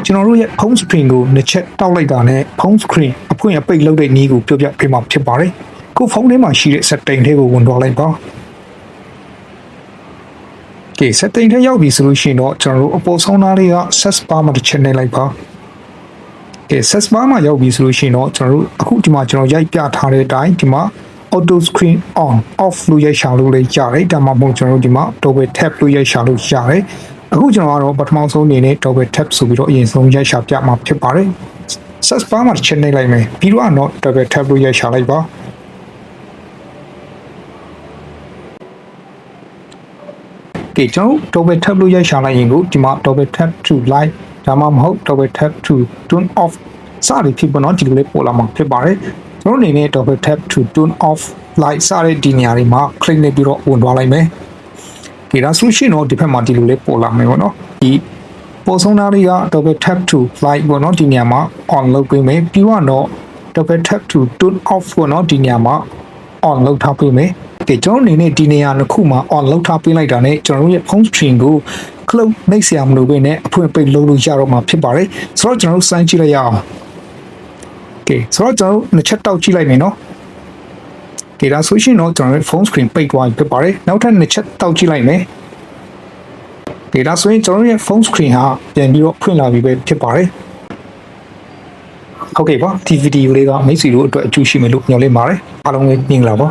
ကျွန်တော်တို့ရဲ့ home screen ကိုနှစ်ချက်တောက်လိုက်တာနဲ့ home screen အဖွင့်အပိတ်လုပ်တဲ့နည်းကိုပြောပြပေးမှာဖြစ်ပါတယ်ခုဖုန်းထဲမှာရှိတဲ့ setting တွေကိုဝင်သွားလိုက်ပါကဲ setting ထဲရောက်ပြီဆိုလို့ရှိရင်တော့ကျွန်တော်တို့အပေါ်ဆုံးသားလေးက search bar မှာတစ်ချက်နှိပ်လိုက်ပါကဲ search bar မှာရောက်ပြီဆိုလို့ရှိရင်တော့ကျွန်တော်တို့အခုဒီမှာကျွန်တော်ရိုက်ပြထားတဲ့အတိုင်းဒီမှာ auto screen on off လို့ရိုက်ရှာလို့လည်းရတယ်ဒါမှမဟုတ်ကျွန်တော်တို့ဒီမှာ double tap လို့ရိုက်ရှာလို့ရတယ်အခုကျွန်တော်ကတော့ပထမဆုံးအနေနဲ့ double tap ဆိုပြီးတော့အရင်ဆုံးရိုက်ရှာပြမှာဖြစ်ပါတယ် search bar မှာတစ်ချက်နှိပ်လိုက်မယ်ပြီးတော့ double tap လို့ရိုက်ရှာလိုက်ပါကဲကျွန်တော် double tap လို့ရိုက်ရှာလိုက်ရင်ကိုဒီမှာ double tap to light ဒါမှမဟုတ် double tap to turn off စသည်ဖြစ်ပေါ်တော့ဒီလိုလေးပေါ်လာမှာဖြစ်ပါတယ်ကျွန်တော်အနေနဲ့ double tap to turn off light စတဲ့ဒီနေရာတွေမှာ click နဲ့ပြီးတော့ဝင်သွားလိုက်မယ်ကဲဒါဆိုရှင်တော့ဒီဘက်မှာဒီလိုလေးပေါ်လာမယ်ပေါ့နော်ဒီပေါ်ဆုံးသားလေးက double tap to light ပေါ့နော်ဒီနေရာမှာ on လုပ်ပေးမယ်ပြီးတော့ double tap to turn off ပေါ့နော်ဒီနေရာမှာ on လုပ်ထားပေးမယ်ကဲကျွန်တော်အနေနဲ့ဒီနေရာတစ်ခုမှာ on လုပ်ထားပေးလိုက်တာနဲ့ကျွန်တော်တို့ရဲ့ home screen ကို close နှိပ်စရာမလိုဘဲနဲ့အဖွင့်ပိတ်လုပ်လို့ရတော့မှာဖြစ်ပါတယ်ဆိုတော့ကျွန်တော်တို့စမ်းကြည့်လိုက်ရအောင်ကဲဆိုတော့ကျွန်တော်တို့နှစ်ချက်တောက်ကြည့်လိုက်မယ်နော်ကဲဒါဆိုရှင်တော့ကျွန်တော်တို့ phone screen ပိတ်သွားပြီဖြစ်ပါတယ်နောက်ထပ်နှစ်ချက်တောက်ကြည့်လိုက်မယ်ကဲဒါဆိုရင်ကျွန်တော်တို့ရဲ့ phone screen ဟာပြန်ပြီးတော့ဖွင့်လာပြီပဲဖြစ်ပါတယ်ဟုတ်ကဲ့ပါဒီဗီဒီယိုလေးကမိတ်ဆွေတို့အတွက်အကျိုးရှိမယ်လို့ညွှန်လင့်ပါတယ်အားလုံးပဲမြင်လာပါ